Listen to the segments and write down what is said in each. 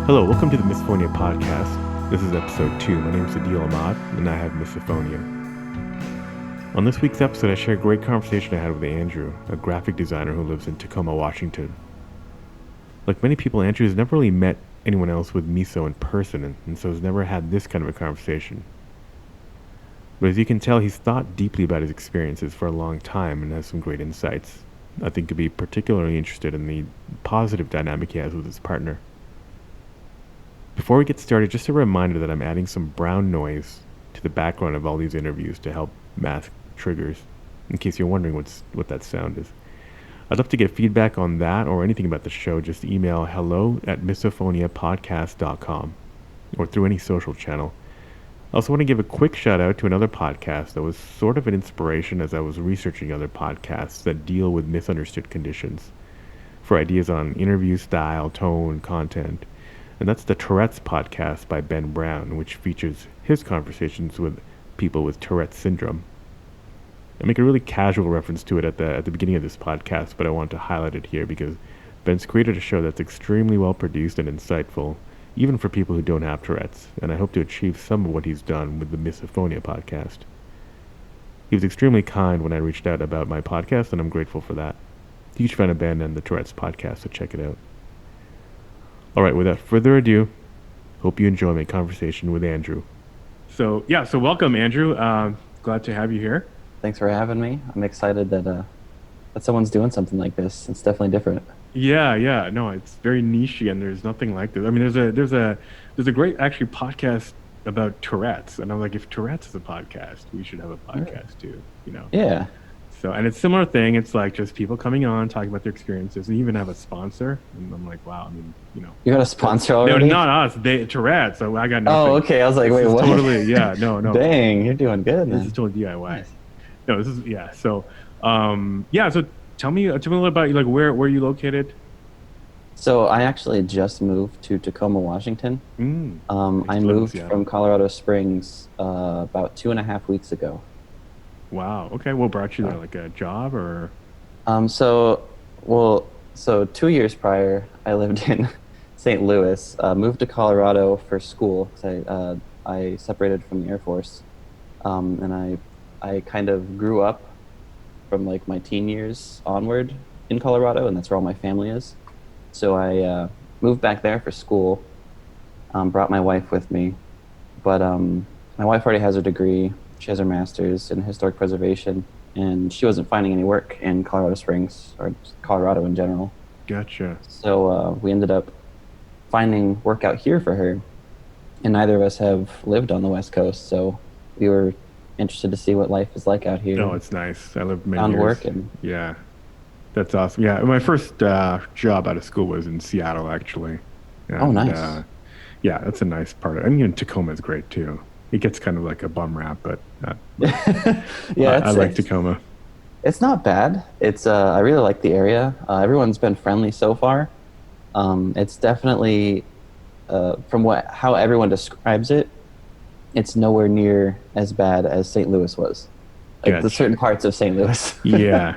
Hello, welcome to the Misophonia podcast. This is episode 2. My name is Adil Ahmad, and I have Misophonia. On this week's episode, I share a great conversation I had with Andrew, a graphic designer who lives in Tacoma, Washington. Like many people, Andrew has never really met anyone else with miso in person, and so has never had this kind of a conversation. But as you can tell, he's thought deeply about his experiences for a long time and has some great insights. I think he'd be particularly interested in the positive dynamic he has with his partner. Before we get started, just a reminder that I'm adding some brown noise to the background of all these interviews to help mask triggers, in case you're wondering what that sound is. I'd love to get feedback on that or anything about the show. Just email hello@misophoniapodcast.com or through any social channel. I also want to give a quick shout out to another podcast that was sort of an inspiration as I was researching other podcasts that deal with misunderstood conditions for ideas on interview style, tone, content. And that's the Tourette's podcast by Ben Brown, which features his conversations with people with Tourette's syndrome. I make a really casual reference to it at the beginning of this podcast, but I want to highlight it here because Ben's created a show that's extremely well produced and insightful, even for people who don't have Tourette's, and I hope to achieve some of what he's done with the Misophonia podcast. He was extremely kind when I reached out about my podcast, and I'm grateful for that. Huge fan of Ben and the Tourette's podcast, so check it out. Alright, without further ado, hope you enjoy my conversation with Andrew. So welcome, Andrew. Glad to have you here. Thanks for having me. I'm excited that someone's doing something like this. It's definitely different. Yeah. No, it's very niche, and there's nothing like this. I mean, there's a great actually podcast about Tourette's, and I'm like, if Tourette's is a podcast, we should have a podcast too. Yeah. So, and it's a similar thing. It's like just people coming on, talking about their experiences. We even have a sponsor, and I'm like, wow. I mean, You got a sponsor already? No, not us. Tourette's. So I got nothing. Oh, okay. I was like, wait, what? Totally. Yeah. No. Dang, you're doing good, man. This is totally DIY. Nice. No, this is So, So tell me a little about you. Like, where are you located? So I actually just moved to Tacoma, Washington. I moved from Colorado Springs about 2.5 weeks ago. Wow. Okay. What brought you there? Like a job or? So 2 years prior, I lived in St. Louis. Moved to Colorado for school because I separated from the Air Force, and I kind of grew up from like my teen years onward in Colorado, and that's where all my family is. So I moved back there for school. Brought my wife with me, but my wife already has her degree. She has her master's in historic preservation, and she wasn't finding any work in Colorado Springs or Colorado in general. Gotcha. So we ended up finding work out here for her, and neither of us have lived on the West Coast, so we were interested to see what life is like out here. Oh, it's nice. I lived many years. Found work and yeah, that's awesome. Yeah, my first job out of school was in Seattle, actually. And, nice. Yeah, that's a nice part of it. I mean, Tacoma is great too. It gets kind of like a bum rap, but yeah, I like Tacoma. It's not bad. It's I really like the area. Everyone's been friendly so far. It's definitely from how everyone describes it, it's nowhere near as bad as St. Louis was. Like the certain parts of St. Louis. Yeah.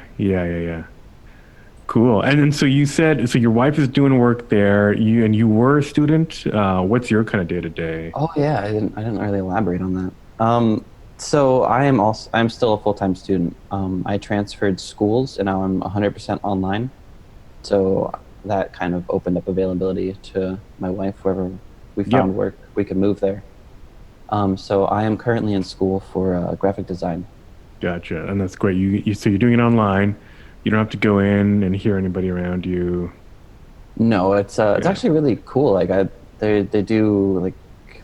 Cool. And then so you said, so your wife is doing work there. You were a student. What's your kind of day to day? Oh yeah, I didn't really elaborate on that. So I'm still a full-time student. I transferred schools, and now I'm 100% online. So that kind of opened up availability to my wife. Wherever we found work, we could move there. So I am currently in school for graphic design. Gotcha, and that's great. So you're doing it online. You don't have to go in and hear anybody around you. No, it's actually really cool. Like they do like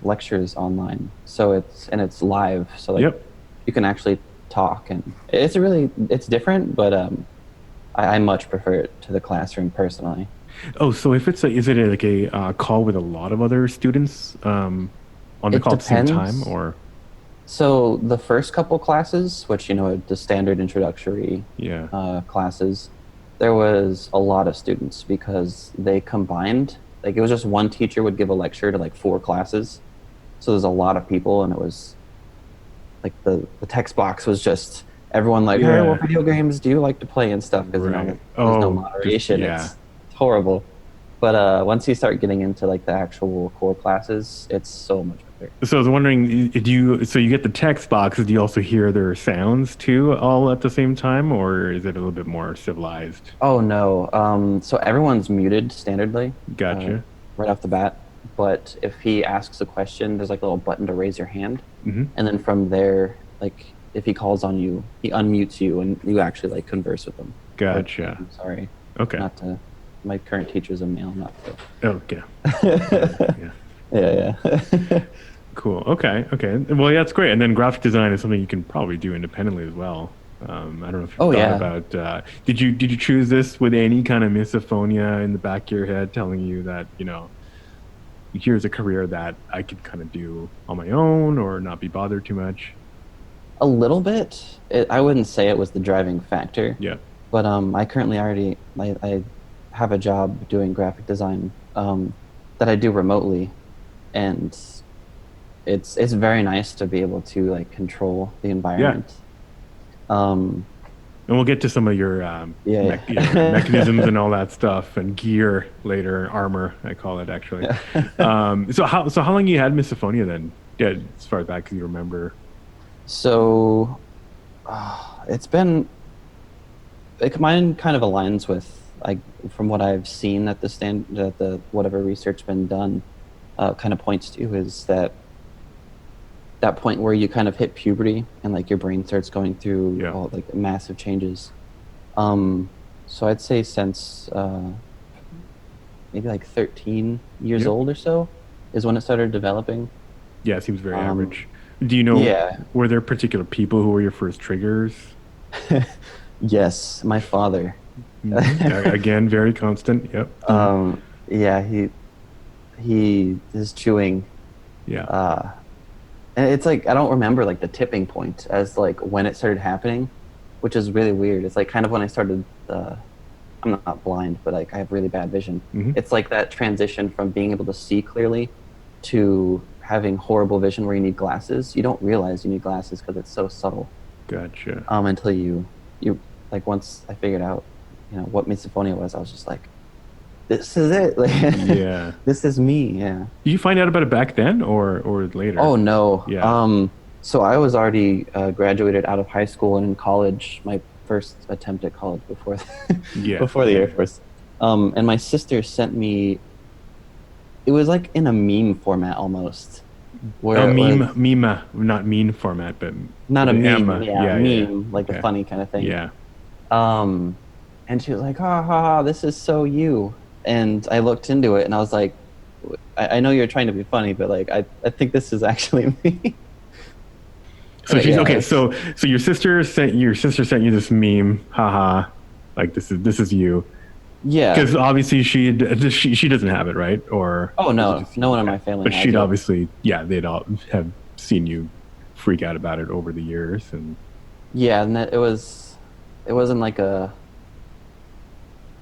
lectures online, so it's live. So like you can actually talk, and it's different, but I much prefer it to the classroom personally. Oh, so if is it like a call with a lot of other students on the call at the same time, or? So the first couple classes, which the standard introductory classes, there was a lot of students because they combined. Like it was just one teacher would give a lecture to like 4 classes, so there's a lot of people, and it was like the text box was just everyone like, hey, what video games do you like to play and stuff? Because there's no moderation. It's horrible. But once you start getting into like the actual core classes, it's so much better. So I was wondering, do you so you get the text boxes, do you also hear their sounds too all at the same time, or is it a little bit more civilized? Oh no. So everyone's muted standardly, uh, Gotcha. right off the bat. But if he asks a question, there's like a little button to raise your hand. Hmm. And then from there, like if he calls on you, he unmutes you and you actually like converse with him. Or Gotcha. him, sorry. Okay. Not to my current teacher's a male, not Okay. Sorry. to. Yeah. Yeah, yeah. Cool. Okay. Okay. Well, yeah, that's great. And then graphic design is something you can probably do independently as well. I don't know if you've Oh thought yeah. about, did you choose this with any kind of misophonia in the back of your head telling you that, here's a career that I could kind of do on my own or not be bothered too much? A little bit. I wouldn't say it was the driving factor, Yeah. but I currently I have a job doing graphic design that I do remotely, and it's very nice to be able to like control the Yeah. environment. Um, And we'll get to some of your yeah, mechanisms yeah. and all that stuff and gear later, armor, I call it actually. Yeah. So how long you had misophonia then? Yeah, as far back as you remember. So it's been like mine kind of aligns with like from what I've seen that the whatever research been done kind of points to is that point where you kind of hit puberty and like your brain starts going through Yeah. all like massive changes. Um, so I'd say since maybe like 13 years Yep. old or so is when it started developing. Yeah, it seems very Um, average. Do you know, yeah. were there particular people who were your first triggers? Yes, my father. Again, very constant. Yep. Yeah, he is chewing. Yeah. Uh, and it's like I don't remember like the tipping point as like when it started happening, which is really weird. It's like kind of when I started. I'm not blind, but like I have really bad vision. Hmm. It's like that transition from being able to see clearly to having horrible vision where you need glasses. You don't realize you need glasses because it's so subtle. Gotcha. Until you like once I figured out, what misophonia was, I was just like, this is it. Like Yeah. this is me. Yeah. Did you find out about it back then or later? Oh no. Yeah. So I was already graduated out of high school and in college, my first attempt at college before Yeah. before the Yeah. Air Force. And my sister sent me. It was like in a meme format almost, A where it was meme, not mean format, but not with a an meme, M. yeah, Yeah. Yeah. meme, like a Okay. funny kind of thing. Yeah. Um, and she was like, "Ha ha ha, this is so you." And I looked into it, and I was like, "I know you're trying to be funny, but like, I think this is actually me." So she's Yeah, okay. So your sister sent you this meme, haha, like this is you. yeah. Because obviously she doesn't have it, right? Or Oh is it no, just no you? one in Okay. my family But has she'd it. obviously, yeah, they'd all have seen you freak out about it over the years, and Yeah, and it wasn't like a.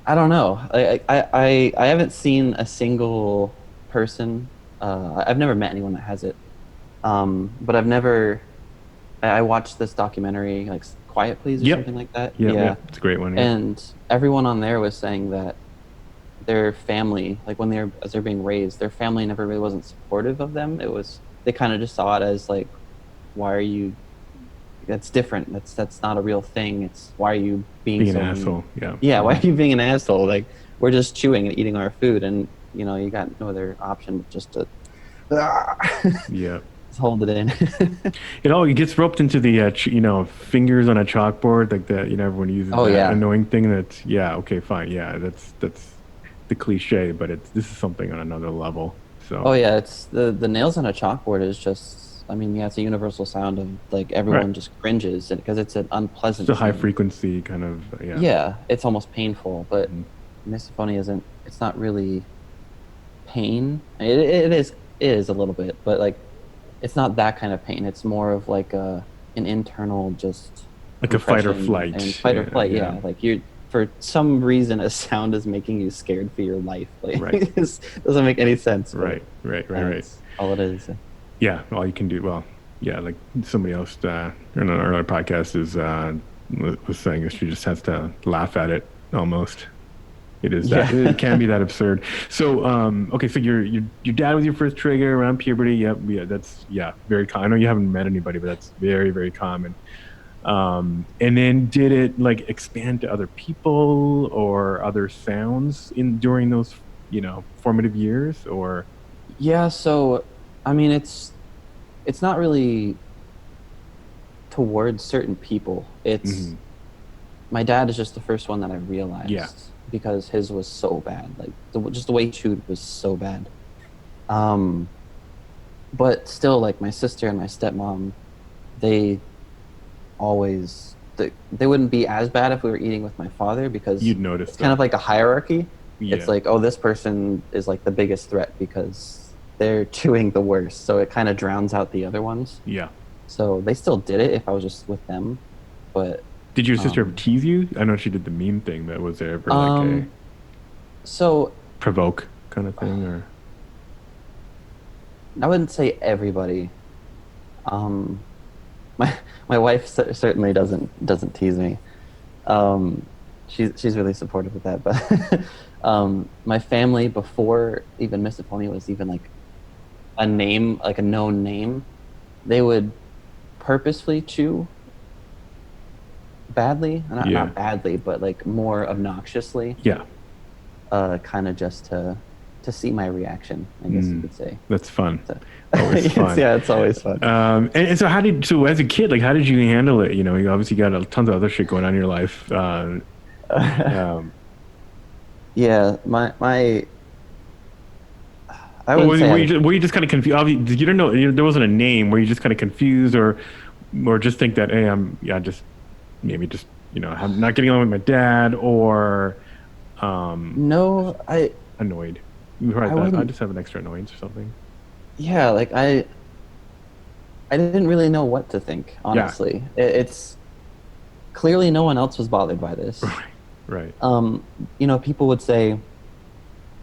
I don't know. I haven't seen a single person. I've never met anyone that has it. But I've never. I watched this documentary, like Quiet Please or yep, something like that. yep, Yeah, yep. It's a great one. Yeah. and everyone on there was saying that their family, like when as they're being raised, their family never really wasn't supportive of them. It was they kind of just saw it as like, why are you? That's different. That's not a real thing. It's why are you being Being an so asshole. mean? Yeah. Yeah, why Hmm. are you being an asshole? Like we're just chewing and eating our food, and you got no other option but just to Yeah. just hold it in. It gets roped into the fingers on a chalkboard, like that. Everyone uses Oh that yeah. annoying thing. That's yeah. Okay, fine. Yeah, that's the cliche, but this is something on another level. Oh So yeah, it's the nails on a chalkboard is just I mean, yeah, it's a universal sound of like right. everyone just cringes because it's an It's unpleasant a high sound. frequency kind of yeah. Yeah, it's almost painful, but Mhm. misophonia isn't it's not really pain. It is a little bit, but like it's not that kind of pain. It's more of like an internal just Like a fight or compression and flight. fight or Yeah, flight. yeah. Yeah, like you're for some reason a sound is making you scared for your life. Like Right. it doesn't make any sense, but Right. Right. Right. Right. that's all it is. Yeah. All you can do. Well, yeah. Like somebody else in an earlier podcast was saying, that she just has to laugh at it almost. It is that. It Yeah. can be that absurd. So, okay, so your dad was your first trigger around puberty. Yep, yeah, that's yeah, very common. I know you haven't met anybody, but that's very, very common. And then did it like expand to other people or other sounds in during those, formative years or Yeah, so I mean it's not really towards certain people. It's mhm, my dad is just the first one that I yeah, realized because his was so bad. Like just the way he chewed was so bad. Um, but still, like my sister and my stepmom, they they wouldn't be as bad if we were eating with my father because you'd notice it's kind though. of like a hierarchy. It's Yeah, like, oh, this person is like the biggest threat because they're chewing the worst. So it kind of drowns out the other ones. yeah. So they still did it if I was just with them. But Did your sister ever um tease you? I know she did the meme thing, but was there ever like a um so provoke kind of thing or I wouldn't say everybody. Um my my wife certainly doesn't tease me. Um, she's really supportive of that. But my family before even Misophonia was even like a name, like a known name, they would purposefully chew badly, yeah, not badly, but like more obnoxiously, yeah. kind of just to see my reaction, I guess you Mm, could say. that's fun. So, Always yes, fun. yeah, it's always fun. And so so as a kid, like, how did you handle it? You obviously got tons of other shit going on in your life. Um, Yeah, I but wouldn't say I had were you just kind of confused? Obviously, you don't know, there wasn't a name. Were you just kind of confused or just think that, hey, yeah, just maybe just, I'm not getting along with my dad or, um, just no, annoyed. You I heard that. I wouldn't. just have an extra annoyance or something. Yeah, like I didn't really know what to think, Yeah. honestly. It's clearly no one else was bothered by this. Right. Right. Um, people would say,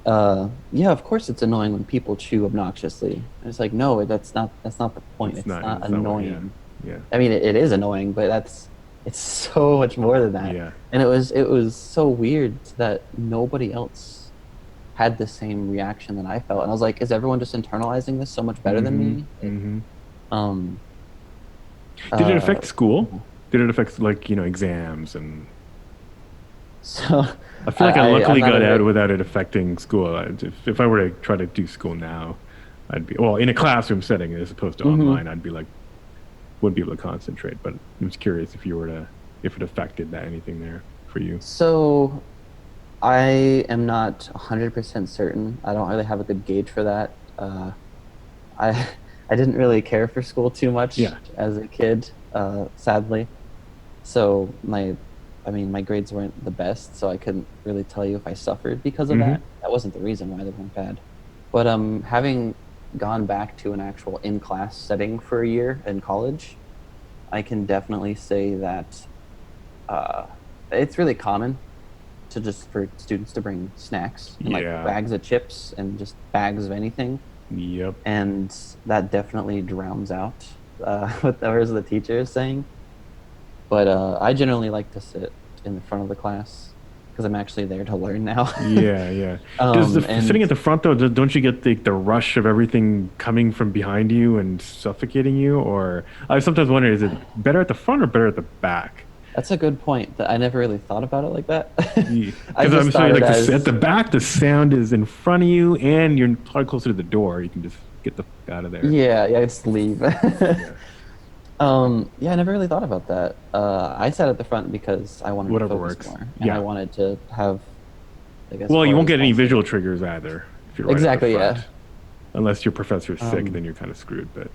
yeah, of course it's annoying when people chew obnoxiously. And it's like, no, that's not the point. It's not It's not what, yeah. annoying. Yeah. I mean, it is annoying, but it's so much more than that. Yeah. And it was so weird that nobody else had the same reaction that I felt. And I was like, is everyone just internalizing this so much better than Mm-hmm. me? Like, Mm-hmm. um, Did it uh, affect school? Did it affect like, exams and So I feel like I I'm luckily not a got out very without it affecting school. If I were to try to do school now, I'd be, well, in a classroom setting as opposed to hmm online, I'd be like, wouldn't be able to concentrate. But I was curious if it affected that anything there for you. so I am not 100% certain. I don't really have a good gauge for that. I I didn't really care for school too much Yeah. as a kid, sadly. So I mean, my grades weren't the best, so I couldn't really tell you if I suffered because of Mm-hmm. that. That wasn't the reason why they weren't bad. But having gone back to an actual in-class setting for a year in college, I can definitely say that uh, it's really common to just for students to bring snacks and like Yeah. bags of chips and just bags of anything, Yep. and that definitely drowns out what the rest of the teacher is saying. But I generally like to sit in the front of the class because I'm actually there to learn now. Yeah, yeah. Does sitting And at the front though, don't you get the rush of everything coming from behind you and suffocating you? Or I sometimes wonder, is it better at the front or better at the back? that's a good point that I never really thought about it like that. I Because I'm just thought assuming it like this at as the back, the sound is in front of you and you're probably closer to the door. You can just get the fuck out of there. yeah, yeah, just leave. Yeah. Yeah, I never really thought about that. I sat at the front because I wanted to Whatever focus works. more and I Yeah. wanted to have, I guess, Well, you more won't get any visual responsibility. triggers either if you're right at the Exactly, yeah. front. Unless your professor's sick, then Um, you're kind of screwed. But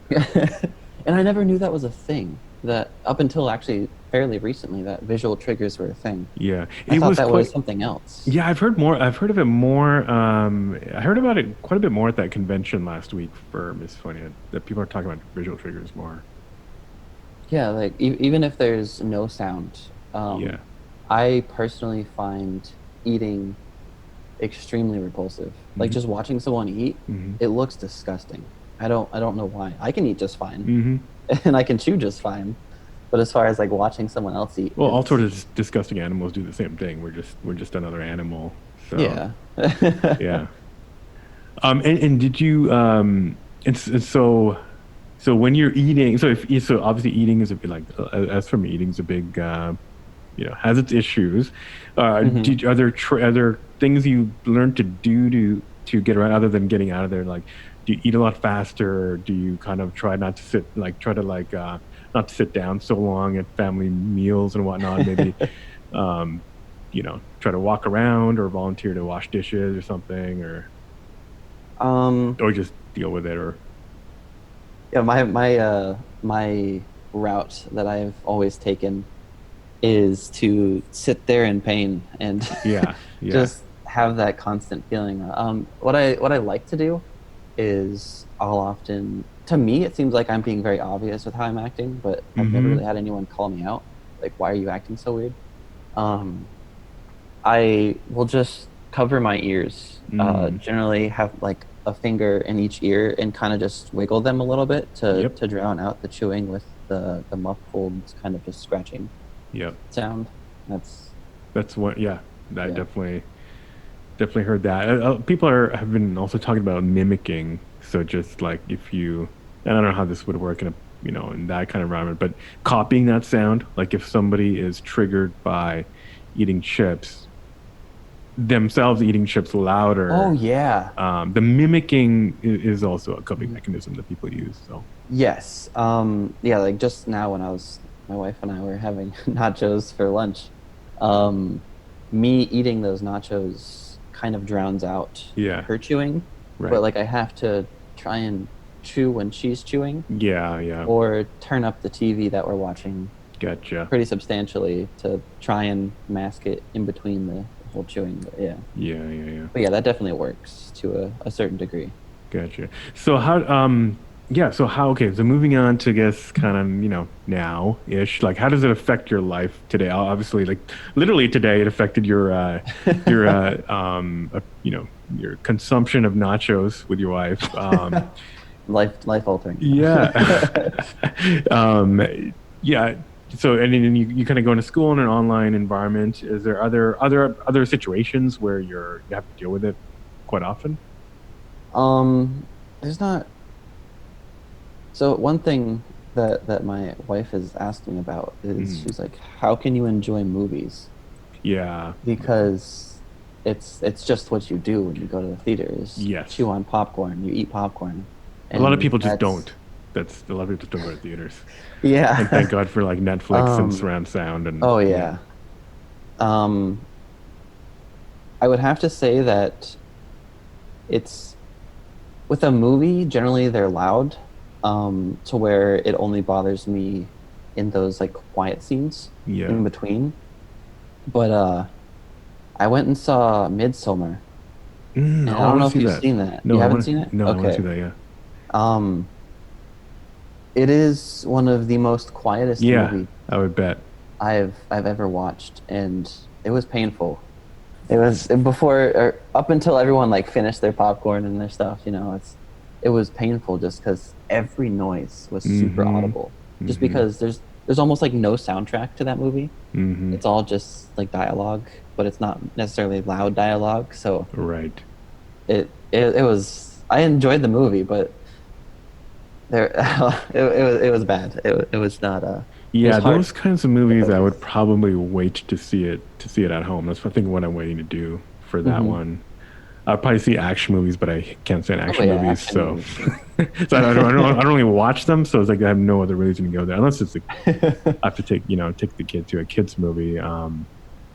and I never knew that was a thing. That up until actually fairly recently, that visual triggers were a thing. yeah, I it thought was that was quite. something else. Yeah, I've heard more. I've heard of it more. I heard about it quite a bit more at that convention last week for Misophonia. That people are talking about visual triggers more. Yeah, like even if there's no sound, Yeah. I personally find eating extremely repulsive. Like Hmm. just watching someone eat, Hmm. it looks disgusting. I don't know why. I can eat just fine Hmm. and I can chew just fine. But as far as like watching someone else eat, Well, all sorts it's of disgusting animals do the same thing. We're just another animal. So Yeah. yeah. And did you and so so when you're eating, so if so obviously eating is a bit like as for me, eating is a big has its issues. hmm Are there things you learned to do to get around other than getting out of there? Like, do you eat a lot faster? Or do you kind of try not to sit like try to like not to sit down so long at family meals and whatnot? Maybe um, try to walk around or volunteer to wash dishes or something, Um, or just deal with it, or yeah, my route that I've always taken is to sit there in pain and yeah, yeah. just have that constant feeling. What I like to do is I'll often, to me, it seems like I'm being very obvious with how I'm acting, but I've never Mm-hmm. really had anyone call me out. Like, why are you acting so weird? Um, I will just cover my ears. Mm. Generally have like a finger in each ear and kind of just wiggle them a little bit Yep. to drown out the chewing with the muffled kind of just scratching Yep. sound. That's That's what. Yeah. I yeah. definitely heard that. People have been also talking about mimicking. So just like if you, and I don't know how this would work in a in that kind of environment, but copying that sound, like if somebody is triggered by eating chips, themselves eating chips Oh louder, yeah. the mimicking is also a coping mechanism that people use. So Yes. Yeah, like just now when my wife and I were having nachos for lunch, um, me eating those nachos kind of drowns out yeah, her chewing, but right. like I have to try and chew when she's chewing Yeah, yeah. or turn up the TV that we're watching Gotcha. pretty substantially to try and mask it in between the whole chewing. But yeah. Yeah, yeah, yeah. But yeah, that definitely works to a certain degree. Gotcha. So how yeah, so how okay, so moving on to I guess kind of, now-ish, like how does it affect your life today? Obviously, like literally today it affected your consumption of nachos with your wife. Life altering. Yeah. Um yeah, so and then you kind of go into school in an online environment. Is there other situations where you have to deal with it quite often? There's not. So one thing that my wife has asked me about is Mm, she's like, how can you enjoy movies? yeah. Because it's just what you do when you go to the theater is chew Yes. on popcorn, you eat popcorn. A lot of And people just that's don't. That's a lot of people just don't go to theaters. And thank yeah. God for like Netflix and surround sound and Oh yeah. yeah. Um I would have to say that it's with a movie, generally they're loud, to where it only bothers me in those like quiet scenes Yeah. in between. But I went and saw Midsummer, and I I don't want know to if see you've that. seen that. No, You I haven't want seen it? to. No, I want to see Okay. that. Yeah. Um, it is one of the most quietest Yeah, movies I would bet. I've ever watched, and it was painful. It was before or up until everyone like finished their popcorn and their stuff, it was painful just because every noise was super Mm-hmm. audible. Just Mm-hmm. because there's almost like no soundtrack to that movie. Mm-hmm. It's all just like dialogue, but it's not necessarily loud dialogue. So Right. it was I enjoyed the movie, but there it was bad. It was not it was Yeah, hard those kinds of to movies I would focus. probably wait to see it at home. That's I think what I'm waiting to do for that hmm one. I'll probably see action movies, but I can't stand Oh action yeah, movies, action so movies. Yeah. so I don't really watch them. So it's like I have no other reason to go there unless it's like I have to take the kid to a kids movie.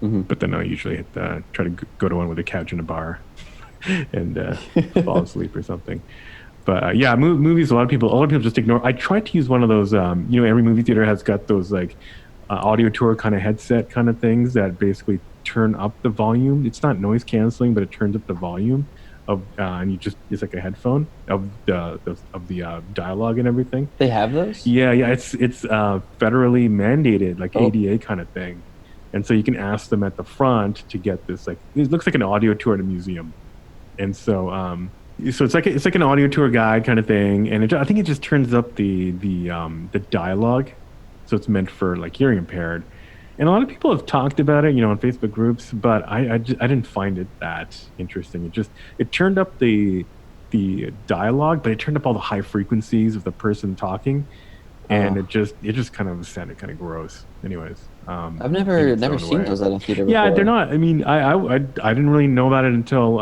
hmm But then I usually try to go to one with a couch and a bar and fall asleep or something. But yeah, movies. A lot of people just ignore. I tried to use one of those. Every movie theater has got those like audio tour kind of headset kind of things that basically turn up the volume. It's not noise canceling, but it turns up the volume and it's like a headphone of the dialogue and everything. They have those? Yeah, yeah, it's federally mandated, like Oh, ADA kind of thing, and so you can ask them at the front to get this. Like it looks like an audio tour at a museum, and so it's like an audio tour guide kind of thing, and I think it just turns up the dialogue, so it's meant for like hearing impaired, And a lot of people have talked about it, on Facebook groups, but I didn't find it that interesting. It turned up the dialogue, but it turned up all the high frequencies of the person talking, and Oh, it just kind of sounded kind of gross. Anyways, I've in never its never own seen way. those at a theater Yeah, they're before. not. I mean, I didn't really know about it until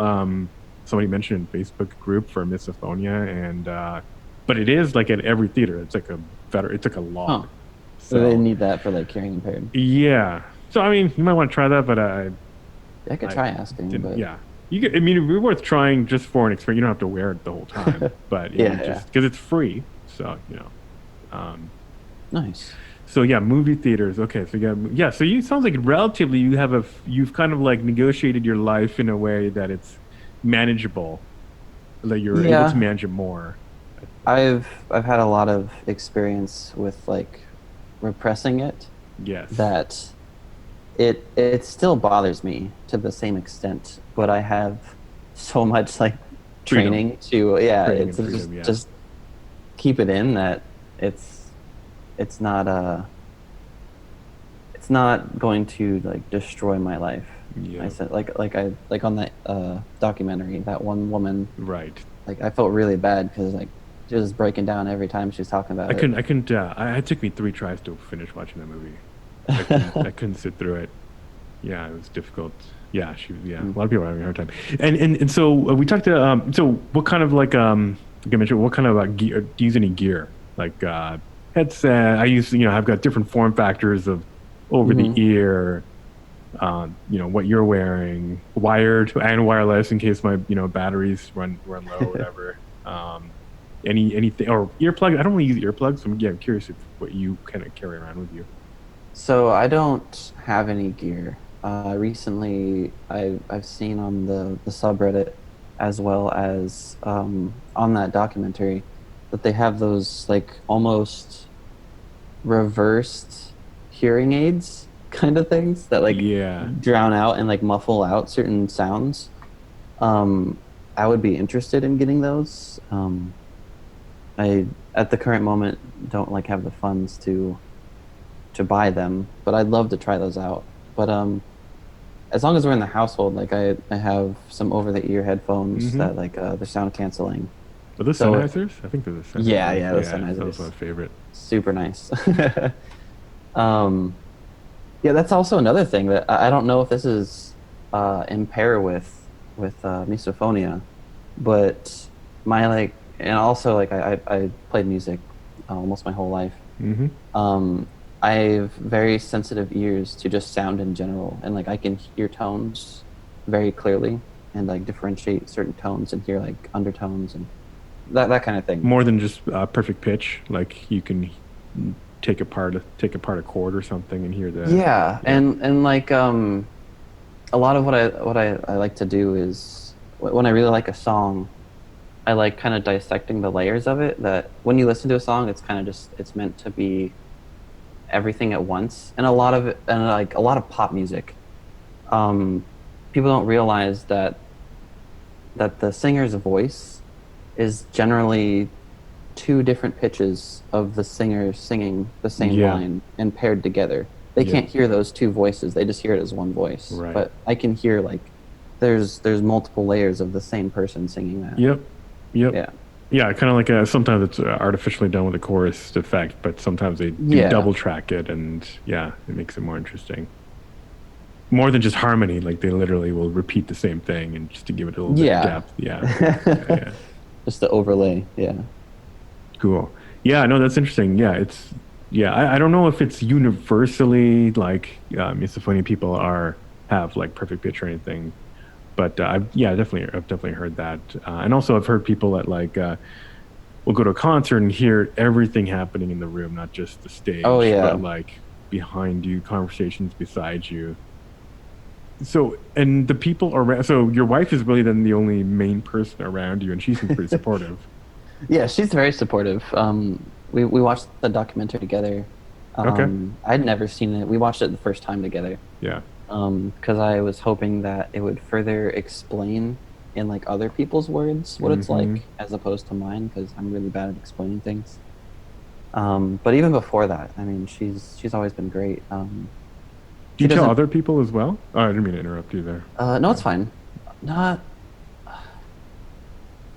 somebody mentioned in Facebook group for Misophonia, and but it is like at every theater. It's like a law. Huh. They So need that for like hearing impaired. yeah. So I mean, you might want to try that, but I could I try asking, didn't. but Yeah, you could. I mean, it'd be worth trying just for an experience. You don't have to wear it the whole time, but I mean, yeah, just because it's free. So Um, nice. so yeah, movie theaters. Okay, so yeah. So you sounds like relatively you've kind of like negotiated your life in a way that it's manageable, that you're able to Yeah, manage it more. I've had a lot of experience with like repressing it Yes, that it still bothers me to the same extent, but I have so much like freedom, training to yeah, training it's and freedom. Yeah, just keep it in that it's it's not it's not going to like destroy my life. I yeah, said like on that documentary, that one woman, right. like I felt really bad because like she was breaking down every time she was talking about it. I couldn't. It took me 3 tries to finish watching that movie. I couldn't sit through it. Yeah, it was difficult. Yeah, yeah, a Mm. lot of people are having a hard time. And so we talked to so what kind of like I mentioned, what kind of gear do you use any gear? Like headset. I use, I've got different form factors of over the Hmm. ear, what you're wearing, wired and wireless in case my, batteries run low or whatever. Anything or earplugs. I don't really use earplugs, so yeah, I'm curious if what you kind of carry around with you. So I don't have any gear. Recently, I've seen on the subreddit as well as on that documentary that they have those like almost reversed hearing aids kind of things that like Yeah. drown out and like muffle out certain sounds. Um, I would be interested in getting those. I at the current moment don't like have the funds to buy them, but I'd love to try those out. But as long as we're in the household, like I have some over the ear headphones Mm-hmm. that like they're sound canceling. Are those So if Sennheisers? I think they're the yeah, Sennheisers. yeah, those Yeah, that was my Sennheisers, favorite. super nice. Um, yeah, that's also another thing that I don't know if this is in pair with misophonia, but my like and also like I played music almost my whole life. Mm-hmm. Um, I have very sensitive ears to just sound in general, and like I can hear tones very clearly and like differentiate certain tones and hear like undertones and that kind of thing. More than just perfect pitch, like you can take apart a chord or something and hear the Yeah, yeah. and like a lot of what I like to do is when I really like a song, I like kind of dissecting the layers of it. That when you listen to a song, it's kind of just it's meant to be everything at once, and a lot of it, and like a lot of pop music. Um, People don't realize that the singer's voice is generally two different pitches of the singer singing the same Yeah. line and paired together. They Yep. can't hear those two voices. They just hear it as one voice. Right. But I can hear like there's multiple layers of the same person singing that. Yep. Yep. Yeah. Yeah, kind of like sometimes it's artificially done with a chorus effect, but sometimes they do Yeah. double track it, and yeah, it makes it more interesting. More than just harmony, like they literally will repeat the same thing, and just to give it a little bit of Yeah. depth. Yeah, yeah, yeah. Just the overlay. Yeah. Cool. Yeah, no, that's interesting. Yeah, I don't know if it's universally like misophonia people are have like perfect pitch or anything, but I've definitely heard that, and also I've heard people that like will go to a concert and hear everything happening in the room, not just the Oh stage, but yeah. like behind you, conversations beside you. So, and the people around, so your wife is really then the only main person around you, and she seems pretty supportive. Yeah, she's very supportive. We watched the documentary together. Okay. I'd never seen it. We watched it the first time together. Yeah. Because I was hoping that it would further explain in like other people's words what it's Hmm. like as opposed to mine because I'm really bad at explaining things. But even before that, I mean, she's always been great. Do She you tell doesn't. other people as well? Oh, I didn't mean to interrupt you there. No, Yeah. it's fine. Not.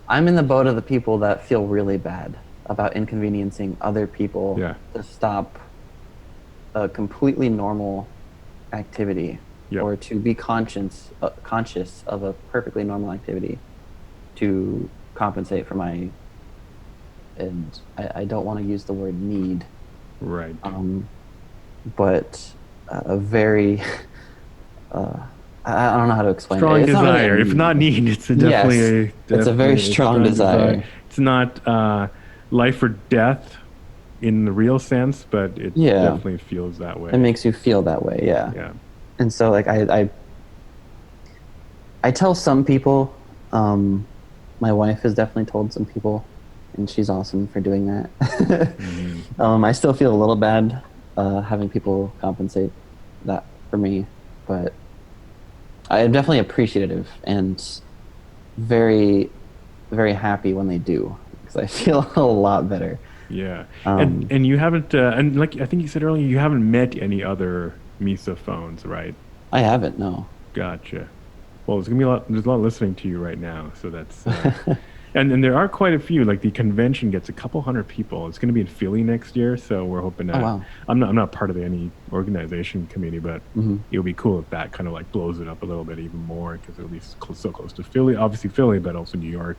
I'm in the boat of the people that feel really bad about inconveniencing other people Yeah. to stop a completely normal activity Yep. or to be conscious of a perfectly normal activity to compensate for my, and I don't want to use the word need, Right. um, but a very uh, I don't know how to explain it. Strong It's not really a desire. If not need. need, it's Yes, it's a very definitely a strong strong desire. desire. It's not life or death in the real sense, but it Yeah, definitely feels that it way. makes you feel that way. Yeah. Yeah. And so like I tell some people, my wife has definitely told some people, and she's awesome for doing that. Hmm. I still feel a little bad having people compensate that for me, but I am definitely appreciative and very, very happy when they do because I feel a lot better. Yeah. Um, And you haven't and like I think you said earlier, you haven't met any other misophones, right? I haven't, no. Gotcha. Well, there's gonna be a lot. There's a lot listening to you right now, so that's and there are quite a few. Like the convention gets a couple hundred people. It's gonna be in Philly next year, so we're hoping Oh to. wow. I'm not part of any organization committee, but Hmm. it would be cool if that kind of like blows it up a little bit even more because it'll be so close to Philly, obviously Philly, but also New York.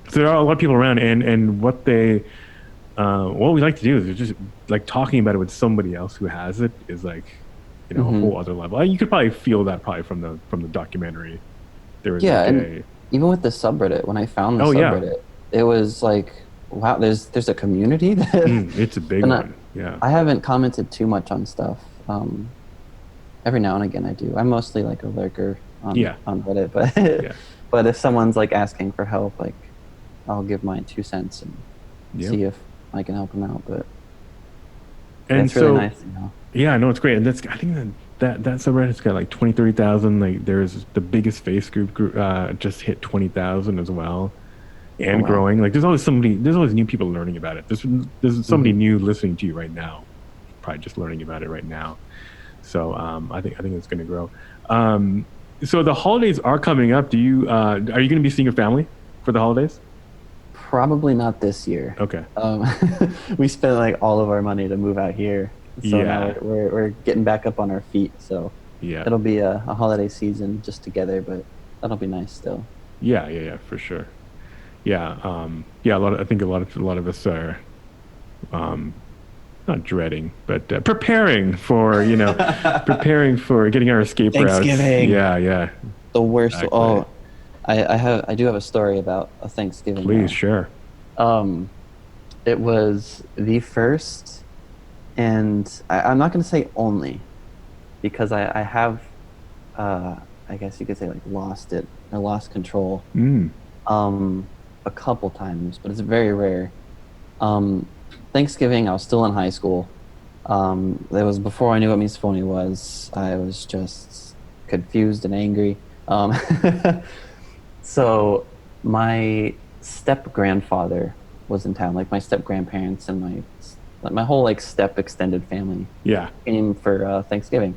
So there are a lot of people around, and what we like to do is just like talking about it with somebody else who has it is like a Hmm. whole other level. You could probably feel that probably from the documentary. There was Yeah, like and a even with the subreddit, when I found the oh yeah, subreddit, it was like, wow, there's a community that, it's a big and one. Yeah, I haven't commented too much on stuff. Every now and again I do. I'm mostly like a lurker yeah, on Reddit, but yeah, but if someone's like asking for help, like I'll give my 2 cents and yep. see if I can help them out. But And it's really so nice, you know. yeah, I know it's great, and that's I think that subreddit's got like 20, 30,000. Like there's the biggest face group just hit 20,000 as well. Oh And wow. growing. Like there's always new people learning about it. There's somebody Hmm. new listening to you right now, probably just learning about it right now. So I think it's going to grow. Um, so the holidays are coming up. Are you going to be seeing your family for the holidays? Probably not this year. Okay. Um, we spent like all of our money to move out here, so now Yeah. we're getting back up on our feet. So Yeah. it'll be a holiday season just together, but that'll be nice still. Yeah. Yeah. Yeah. For sure. Yeah. Yeah. I think a lot of us are um, not dreading, but preparing for getting our escape routes. Thanksgiving, Yeah. Yeah. the worst. Exactly. Oh, I do have a story about a Thanksgiving Please though. share. Um, it was the first, and I'm not going to say only because I have, uh, I guess you could say like lost it or lost control Mm. um, a couple times, but it's very rare. Um, Thanksgiving, I was still in high school. That was before I knew what misophonia was. I was just confused and angry. So my step grandfather was in town, like my step grandparents and my whole like step extended family Yeah. came for Thanksgiving.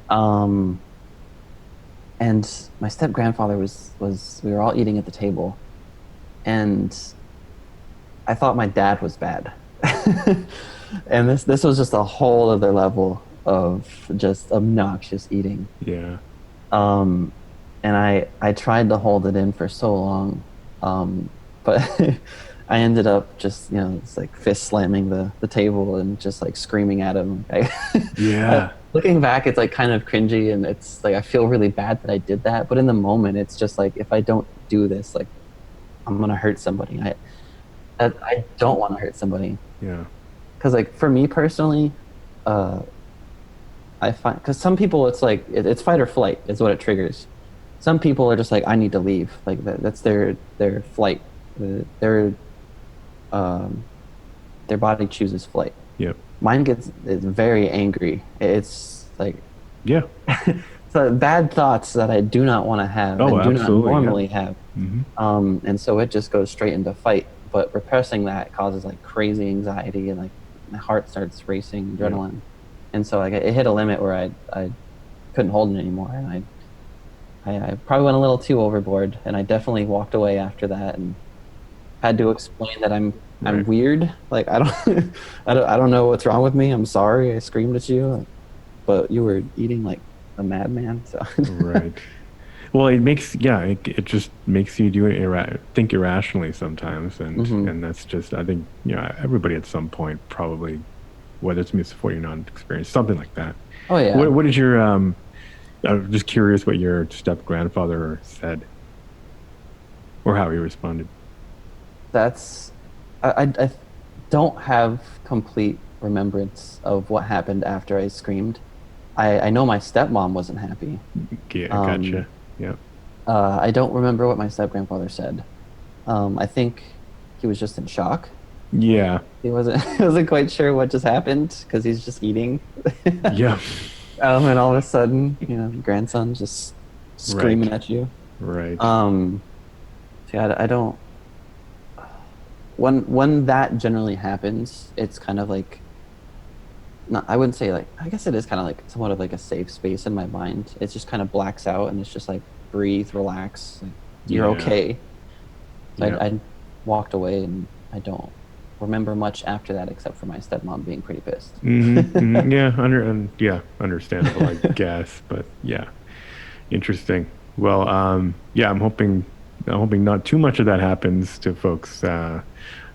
Um, and my step grandfather was we were all eating at the table, and I thought my dad was bad. And this was just a whole other level of just obnoxious eating. Yeah. Um, and I tried to hold it in for so long, but I ended up just it's like fist slamming the table and just like screaming at him. Yeah. Looking back, it's like kind of cringy, and it's like I feel really bad that I did that. But in the moment, it's just like if I don't do this, like I'm gonna hurt somebody. I don't want to hurt somebody Yeah. because like for me personally, uh, I find because some people it's like it's fight or flight is what it triggers. Some people are just like I need to leave, like that's their flight. Their um their body chooses flight. Yep. Mine gets is very angry. It's like Yeah. so bad thoughts that I do not want to have Oh, and do not absolutely. Yeah. normally have. Hmm. And so it just goes straight into fight. But repressing that causes like crazy anxiety and like my heart starts racing, Yep. adrenaline. And so like it hit a limit where I couldn't hold it anymore, and I probably went a little too overboard, and I definitely walked away after that and had to explain that I'm Right. weird. Like I don't I don't know what's wrong with me. I'm sorry. I screamed at you, but you were eating like a madman. So Right. Well, it makes yeah, it just makes you do it think irrationally sometimes, hmm and that's just I think everybody at some point probably whether it's misophonia or non-experience something like that. Oh yeah. What did your I'm just curious what your step grandfather said or how he responded. That's I don't have complete remembrance of what happened after I screamed. I know my stepmom wasn't happy. Yeah, Um, gotcha. Yeah. I don't remember what my step grandfather said. I think he was just in shock. Yeah. He wasn't he wasn't quite sure what just happened because he's just eating. Yeah. And all of a sudden, you know, grandson just Right. screaming at you. Right. Um, so yeah, I don't. When that generally happens, it's kind of like not. I wouldn't say like. I guess it is kind of like somewhat of like a safe space in my mind. It just kind of blacks out, and it's just like breathe, relax. Like, you're Yeah. okay. So Yeah. I walked away, and I don't remember much after that except for my stepmom being pretty pissed. Yeah, yeah, understandable, I guess, but yeah, interesting. Well, yeah, I'm hoping not too much of that happens to folks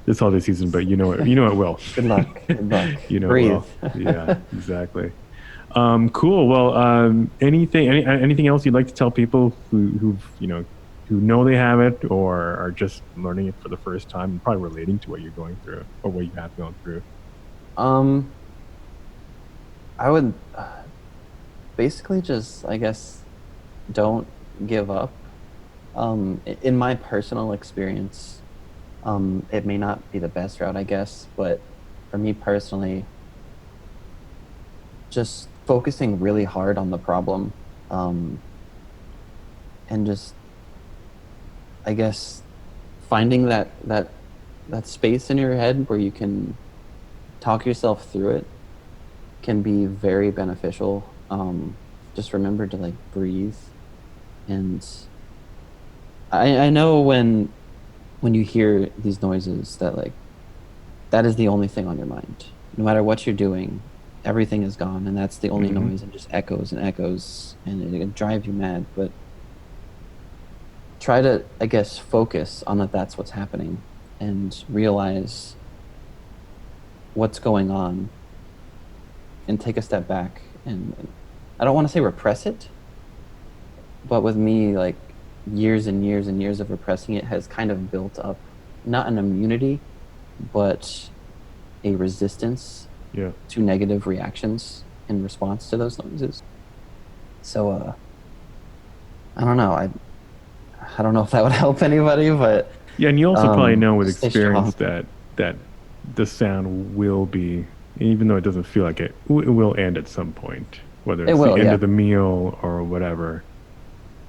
this holiday season, but you know it will. Good luck. Good luck. You know it Breathe. will. Yeah, exactly. Cool. Well, anything else you'd like to tell people who know they have it or are just learning it for the first time and probably relating to what you're going through or what you have gone through? Um, I would basically just, I guess, don't give up. In my personal experience, it may not be the best route, I guess, but for me personally, just focusing really hard on the problem, um, and just, I guess, finding that space in your head where you can talk yourself through it can be very beneficial. Just remember to like breathe, and I know when you hear these noises that like that is the only thing on your mind. No matter what you're doing, everything is gone, and that's the only Hmm. noise, and just echoes and echoes, and it can drive you mad. But try to, I guess, focus on that. That's what's happening, and realize what's going on, and take a step back. And I don't want to say repress it, but with me, like years and years and years of repressing it has kind of built up not an immunity, but a resistance Yeah. to negative reactions in response to those noises. So I don't know. I don't know if that would help anybody, but Yeah, and you also probably know with just stay strong. experience that the sound will be, even though it doesn't feel like it, it will end at some point, whether It it's the will, end yeah. of the meal or whatever.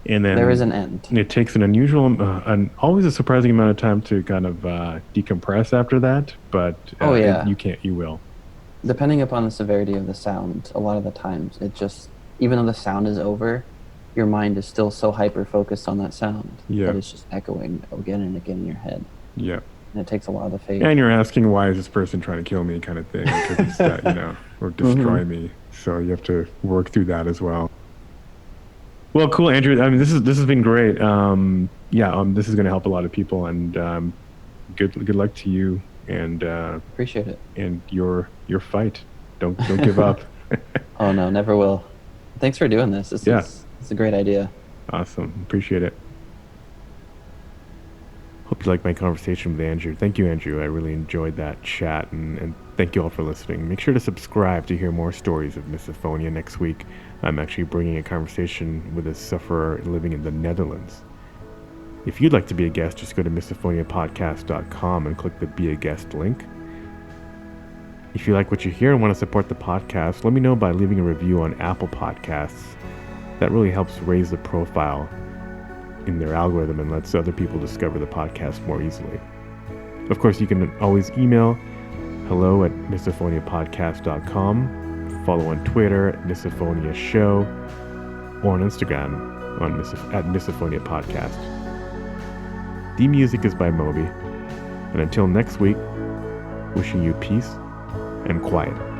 And There is then an end. it takes an unusual, and always a surprising amount of time to kind of decompress after that. But Oh yeah. you will. So Depending upon the severity of the sound, a lot of the times it just, even though the sound is over, your mind is still so hyper focused on that sound that yeah, it's just echoing again and again in your head. yeah. And it takes a lot of faith. And you're asking why is this person trying to kill me, kind of thing, because it's that or hmm destroy me. So you have to work through that as well. Well, cool, Andrew. I mean, this has been great. Yeah, this is going to help a lot of people, and good luck to you Appreciate it. and your fight. Don't give up. Oh no, never will. Thanks for doing this. Yeah, It's a great idea. awesome. Appreciate it. Hope you liked my conversation with Andrew. Thank you, Andrew. I really enjoyed that chat, and thank you all for listening. Make sure to subscribe to hear more stories of misophonia next week. I'm actually bringing a conversation with a sufferer living in the Netherlands. If you'd like to be a guest, just go to misophoniapodcast.com and click the Be a Guest link. If you like what you hear and want to support the podcast, let me know by leaving a review on Apple Podcasts. That really helps raise the profile in their algorithm and lets other people discover the podcast more easily. Of course, you can always email hello@misophoniapodcast.com follow on Twitter at Misophonia Show or on Instagram at Misophonia Podcast. The music is by Moby. And until next week, wishing you peace and quiet.